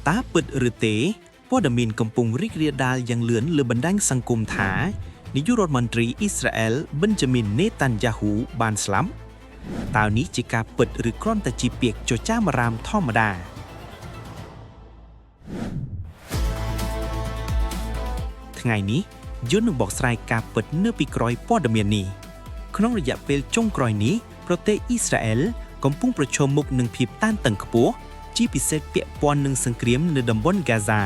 ตาเปิดหรือเตព័ត៌មានកំពុងរីករាលដាលយ៉ាងលឿនលើបណ្ដាញសង្គមថានាយករដ្ឋមន្ត្រីអ៊ីស្រាអែលប៊ិនយ៉ាមីនណេតាន់យ៉ាហ៊ូបានស្លាប់តើនេះជាការពិតឬគ្រាន់តែជាពាក្យចចាមអារាមធម្មតាថ្ងៃនេះយើងនឹងបកស្រាយការពិតនៅពីក្រោយព័ត៌មាននេះក្នុងរយៈពេលចុងក្រោយនេះប្រទេសអ៊ីស្រាអែលកំពុងប្រឈមមុខនឹងភាពតានតឹងខ្ពស់ជាពិសេសពាក់ព័ន្ធនឹងសង្គ្រាមនៅតំបន់ហ្គាហ្សា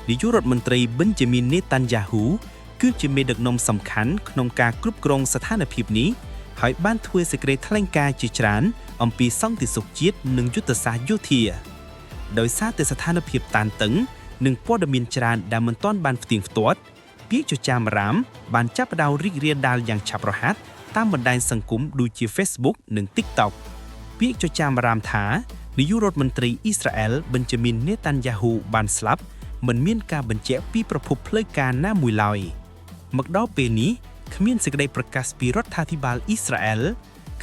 នាយករដ្ឋមន្ត្រីប៊ិនយ៉ាមីនណេតាន់យ៉ាហ៊ូគឺជាមេដឹកនាំសំខាន់ក្នុងការគ្រប់គ្រងស្ថានភាពនេះហើយបានធ្វើសេចក្តីថ្លែងការណ៍ជាច្រើនអំពីសន្តិសុខជាតិនិងយុទ្ធសាស្ត្រយោធាដោយសារតែស្ថានភាពតានតឹងនិងព័ត៌មានច្រើនដែលមិនទាន់បានផ្ទៀងផ្ទាត់ពាក្យចចាមអារាមបានចាប់ផ្ដើមរីករាលដាលយ៉ាងឆាប់រហ័សតាមបណ្ដាញសង្គមដូចជា Facebook និង TikTok ពាក្យចចាមអារាមថានាយករដ្ឋមន្ត្រីអ៊ីស្រាអែលប៊ិនយ៉ាមីនណេតាន់យ៉ាហ៊ូបានស្លាប់មិនមានការបញ្ជាក់ពីប្រភពផ្លូវការណាមួយឡើយមកដល់ពេលនេះគ្មានសេចក្តីប្រកាសពីរដ្ឋាភិបាលអ៊ីស្រាអែល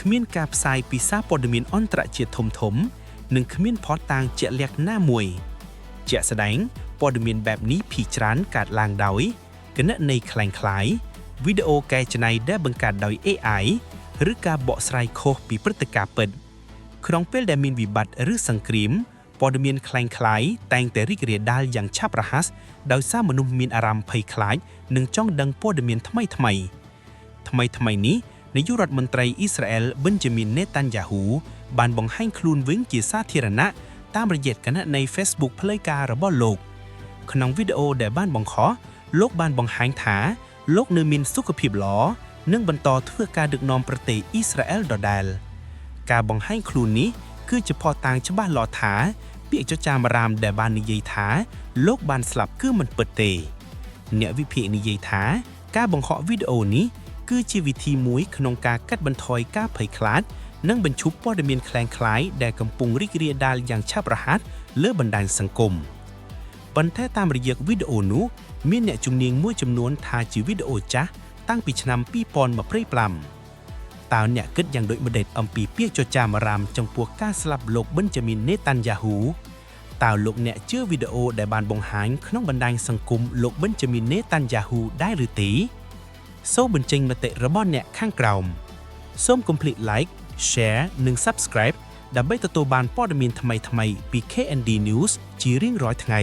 គ្មានការផ្សាយពីសារព័ត៌មានអន្តរជាតិធំៗនិងគ្មានភស្តុតាងជាក់លាក់ណាមួយជាក់ស្ដែងព័ត៌មានបែបនេះភាគច្រើនកើតឡើងដោយគណនីคล้ายៗវីដេអូកែច្នៃដែលបង្កើតដោយ AI ឬការបកស្រាយខុសពីព្រឹត្តិការណ៍ពិតក្នុងពេលដែលមានវិបត្តិឬសង្គ្រាមព័ត៌មានคล้ายៗតែងតែរីករាលដាលយ៉ាងឆាប់រហ័សដោយសារមនុស្សមានអារម្មណ៍ភ័យខ្លាចនិងចង់ដឹងព័ត៌មានថ្មីៗនេះនាយករដ្ឋមន្ត្រីអ៊ីស្រាអែលប៊ិនយ៉ាមីនណេតាន់យ៉ាហ៊ូបានបង្ហាញខ្លួនវិញជាសាធារណៈតាមរយៈគណនី Facebook ផ្លូវការរបស់លោកក្នុងវីដេអូដែលបានបង្ហោះលោកបានបង្ហាញថាលោកនៅមានសុខភាពល្អនិងបន្តធ្វើការដឹកនាំប្រទេសអ៊ីស្រាអែលដដែលការបង្ហាញខ្លួននេះគឺជាភស្តុតាងច្បាស់លាស់ថាពាក្យចចាមអារាមដែលបាននិយាយថាលោកបានស្លាប់គឺមិនពិតទេអ្នកវិភាគនិយាយថាការបង្ហោះវីដេអូនេះគឺជាវិធីមួយក្នុងការកាត់បន្ថយការភ័យខ្លាចនិងបញ្ឈប់ព័ត៌មានคล้ายៗដែលកំពុងរីករាលដាលយ៉ាងឆាប់រហ័សលើបណ្ដាញសង្គមប៉ុន្តែតាមរយៈវីដេអូនោះមានអ្នកជំនាញមួយចំនួនថាជាវីដេអូចាស់តាំងពីឆ្នាំ2025តើអ្នកគិតយ៉ាងដូចម្តេចអំពីពាក្យចចាមអារាមចំពោះការស្លាប់លោកប៊ិនយ៉ាមីនណេតាន់យ៉ាហ៊ូតើលោកអ្នកជឿវីដេអូដែលបានបង្ហាញក្នុងបណ្ដាញសង្គមលោកប៊ិនយ៉ាមីនណេតាន់យ៉ាហ៊ូដែរឬទេសូមបញ្ចេញមតិរបស់អ្នកខាងក្រោមសូមកុំភ្លេច Like Share និង Subscribe ដើម្បីទទួលបានព័ត៌មានថ្មីៗពី KND News ជារៀងរាល់ថ្ងៃ